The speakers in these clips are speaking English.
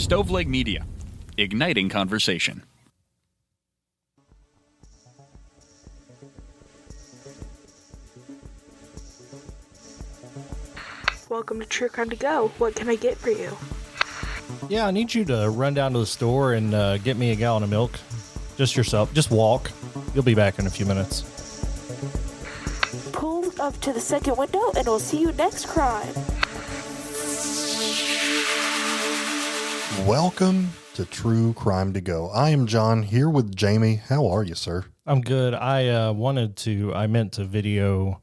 Stoveleg Media, igniting conversation. Welcome to True Crime to Go. What can I get for you? Yeah, I need you to run down to the store and get me a gallon of milk. Just yourself. Just walk. You'll be back in a few minutes. Pull up to the second window and we'll see you next crime. Welcome to True Crime to Go. I am John here with Jamie. How are you, sir? I'm good. I meant to video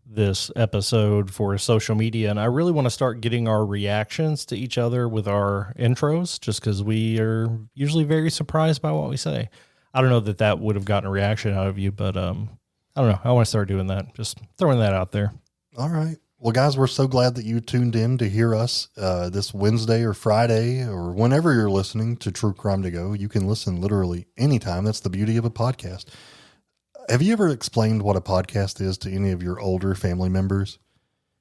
this episode for social media, and I really want to start getting our reactions to each other with our intros, just because we are usually very surprised by what we say. I don't know that would have gotten a reaction out of you, but I don't know. I want to start doing that. Just throwing that out there. All right. Well, guys, we're so glad that you tuned in to hear us this Wednesday or Friday or whenever you're listening to True Crime to Go. You can listen literally anytime. That's the beauty of a podcast. Have you ever explained what a podcast is to any of your older family members?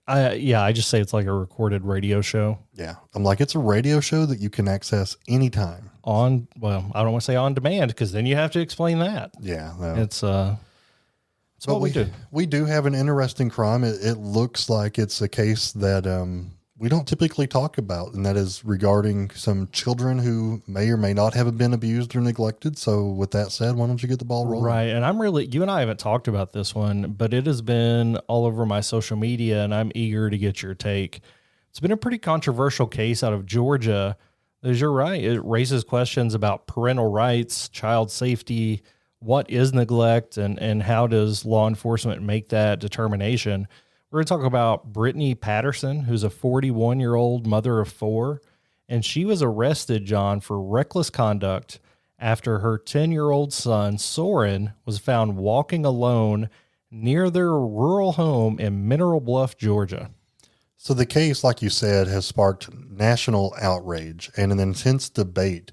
I just say it's like a recorded radio show. Yeah. I'm like, it's a radio show that you can access anytime. I don't want to say on demand, because then you have to explain that. Yeah. No. It's what we do. We do have an interesting crime. It looks like it's a case that we don't typically talk about, and that is regarding some children who may or may not have been abused or neglected. So with that said, why don't you get the ball rolling? Right. And you and I haven't talked about this one, but it has been all over my social media, and I'm eager to get your take. It's been a pretty controversial case out of Georgia. As you're right, it raises questions about parental rights, child safety, what is neglect, and how does law enforcement make that determination. We're going to talk about Brittany Patterson, who's a 41-year-old mother of four, and she was arrested, John, for reckless conduct after her 10-year-old son, Soren, was found walking alone near their rural home in Mineral Bluff, Georgia. So the case, like you said, has sparked national outrage and an intense debate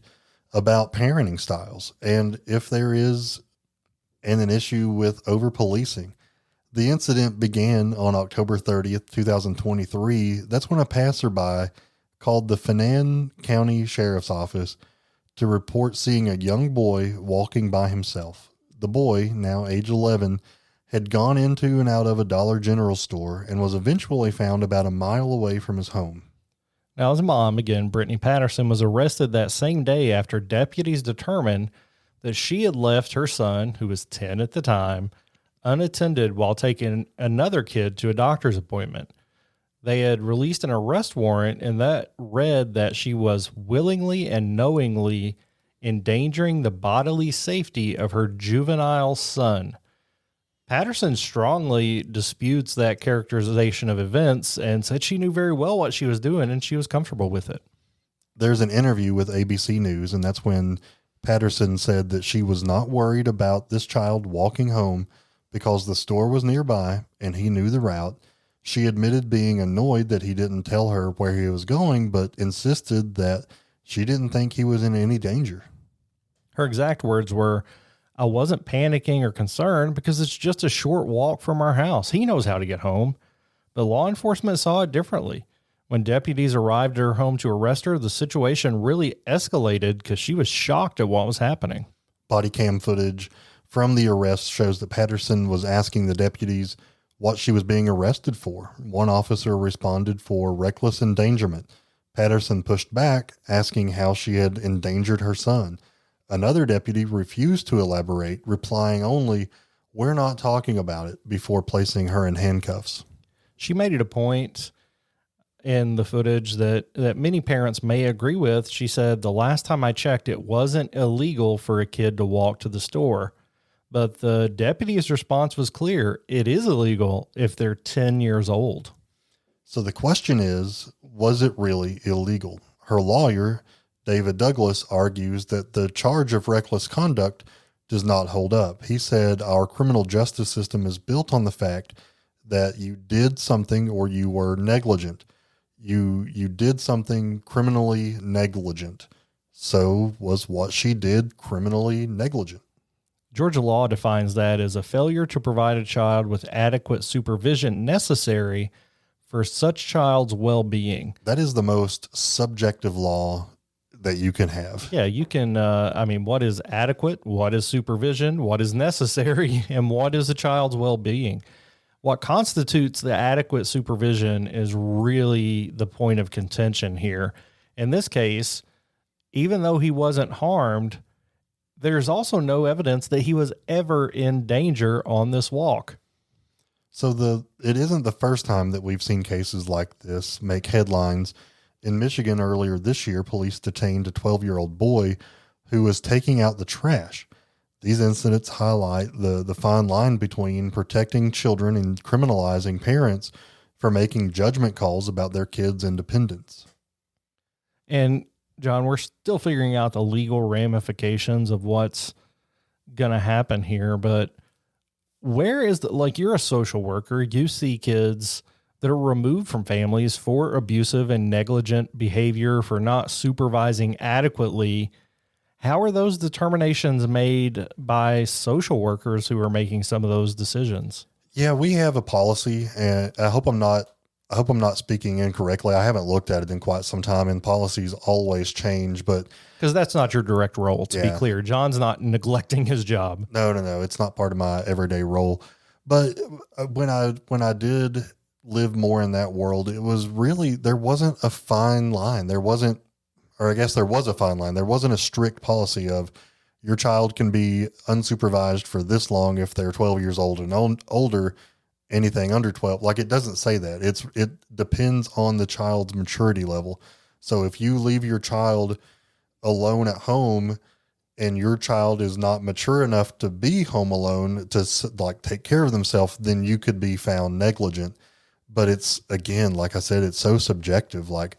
about parenting styles, and if there is an issue with over-policing. The incident began on October 30th, 2023. That's when a passerby called the Fannin County Sheriff's Office to report seeing a young boy walking by himself. The boy, now age 11, had gone into and out of a Dollar General store and was eventually found about a mile away from his home. Now, his mom, again, Brittany Patterson, was arrested that same day after deputies determined that she had left her son, who was 10 at the time, unattended while taking another kid to a doctor's appointment. They had released an arrest warrant, and that read that she was willingly and knowingly endangering the bodily safety of her juvenile son. Patterson strongly disputes that characterization of events and said she knew very well what she was doing and she was comfortable with it. There's an interview with ABC News, and that's when Patterson said that she was not worried about this child walking home because the store was nearby and he knew the route. She admitted being annoyed that he didn't tell her where he was going, but insisted that she didn't think he was in any danger. Her exact words were, "I wasn't panicking or concerned because it's just a short walk from our house. He knows how to get home." But law enforcement saw it differently. When deputies arrived at her home to arrest her, the situation really escalated because she was shocked at what was happening. Body cam footage from the arrest shows that Patterson was asking the deputies what she was being arrested for. One officer responded for reckless endangerment. Patterson pushed back, asking how she had endangered her son. Another deputy refused to elaborate, replying only, "We're not talking about it," before placing her in handcuffs. She made it a point in the footage that many parents may agree with. She said, "The last time I checked, it wasn't illegal for a kid to walk to the store." But the deputy's response was clear. It is illegal if they're 10 years old. So the question is, was it really illegal? Her lawyer, David Douglas, argues that the charge of reckless conduct does not hold up. He said our criminal justice system is built on the fact that you did something or you were negligent. You did something criminally negligent. So was what she did criminally negligent? Georgia law defines that as a failure to provide a child with adequate supervision necessary for such child's well-being. That is the most subjective law that you can have. Yeah, you can, what is adequate? What is supervision? What is necessary? And what is a child's well-being? What constitutes the adequate supervision is really the point of contention here. In this case, even though he wasn't harmed, there's also no evidence that he was ever in danger on this walk. So it isn't the first time that we've seen cases like this make headlines. In Michigan earlier this year, police detained a 12-year-old boy who was taking out the trash. These incidents highlight the fine line between protecting children and criminalizing parents for making judgment calls about their kids' independence. And John, we're still figuring out the legal ramifications of what's going to happen here, but where is you're a social worker, you see kids that are removed from families for abusive and negligent behavior, for not supervising adequately. How are those determinations made by social workers who are making some of those decisions? Yeah, we have a policy, and I hope I'm not speaking incorrectly. I haven't looked at it in quite some time, and policies always change, but because that's not your direct role, to be clear. John's not neglecting his job. No. It's not part of my everyday role. But when I did live more in that world, it was really, there wasn't a fine line. There wasn't, or I guess there was a fine line. There wasn't a strict policy of your child can be unsupervised for this long if they're 12 years old and older, anything under 12. Like, it doesn't say that. It depends on the child's maturity level. So if you leave your child alone at home and your child is not mature enough to be home alone to take care of themselves, then you could be found negligent. But it's, again, like I said, it's so subjective. Like,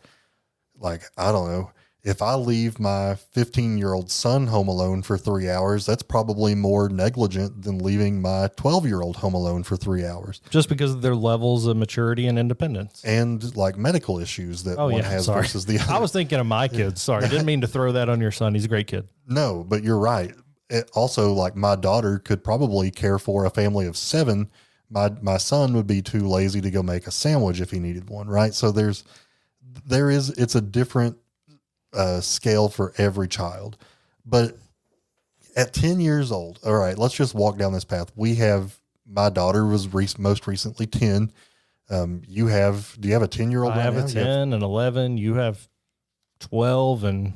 I don't know. If I leave my 15-year-old son home alone for 3 hours, that's probably more negligent than leaving my 12-year-old home alone for 3 hours. Just because of their levels of maturity and independence. And medical issues that one has versus the other. I was thinking of my kids. Sorry. Didn't mean to throw that on your son. He's a great kid. No, but you're right. It also, my daughter could probably care for a family of 7. My son would be too lazy to go make a sandwich if he needed one, right? So it's a different scale for every child. But at 10 years old, all right, let's just walk down this path. My daughter was most recently 10. Do you have a 10-year-old? I have a 10 and 11. You have 12, and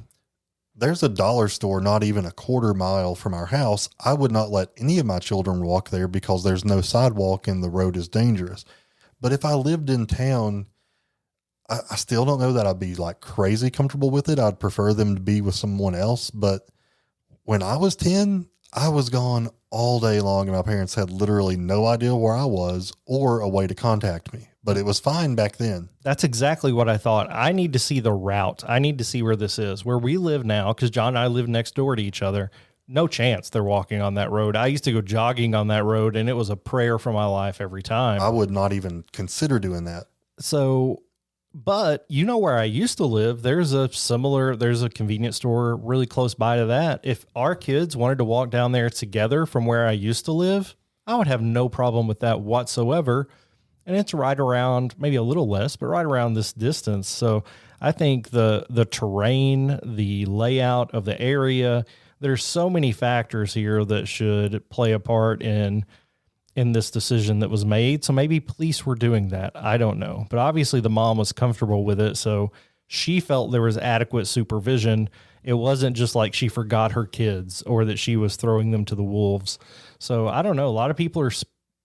there's a dollar store not even a quarter mile from our house. I would not let any of my children walk there because there's no sidewalk and the road is dangerous. But if I lived in town, I still don't know that I'd be crazy comfortable with it. I'd prefer them to be with someone else. But when I was 10, I was gone all day long and my parents had literally no idea where I was or a way to contact me. But it was fine back then. That's exactly what I thought. I need to see the route. I need to see where this is. Where we live now, because John and I live next door to each other, no chance they're walking on that road. I used to go jogging on that road, and it was a prayer for my life every time. I would not even consider doing that. So... But where I used to live, there's a convenience store really close by to that. If our kids wanted to walk down there together from where I used to live, I would have no problem with that whatsoever. And it's right around, maybe a little less, but right around this distance. So I think the terrain, the layout of the area, there's so many factors here that should play a part in this decision that was made. So maybe police were doing that. I don't know. But obviously the mom was comfortable with it. So she felt there was adequate supervision. It wasn't just like she forgot her kids or that she was throwing them to the wolves. So I don't know. A lot of people are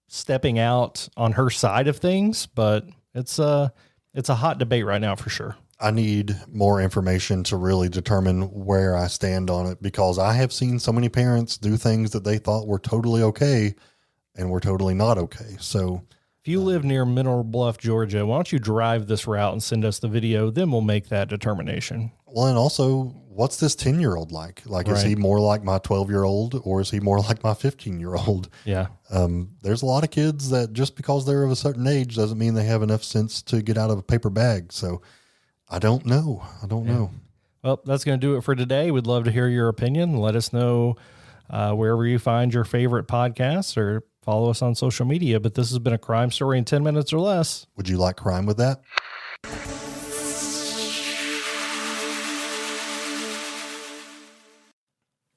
stepping out on her side of things, but it's a hot debate right now for sure. I need more information to really determine where I stand on it, because I have seen so many parents do things that they thought were totally okay and we're totally not okay. So if you live near Mineral Bluff, Georgia, why don't you drive this route and send us the video? Then we'll make that determination. Well, and also, what's this 10-year-old like? Is he more like my 12-year-old or is he more like my 15-year-old? Yeah. There's a lot of kids that just because they're of a certain age doesn't mean they have enough sense to get out of a paper bag. So I don't know. Well, that's going to do it for today. We'd love to hear your opinion. Let us know wherever you find your favorite podcasts, or follow us on social media. But this has been a crime story in 10 minutes or less. Would you like crime with that?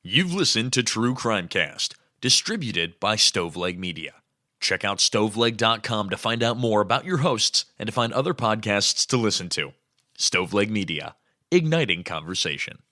You've listened to True Crimecast, distributed by Stoveleg Media. Check out stoveleg.com to find out more about your hosts and to find other podcasts to listen to. Stoveleg Media, igniting conversation.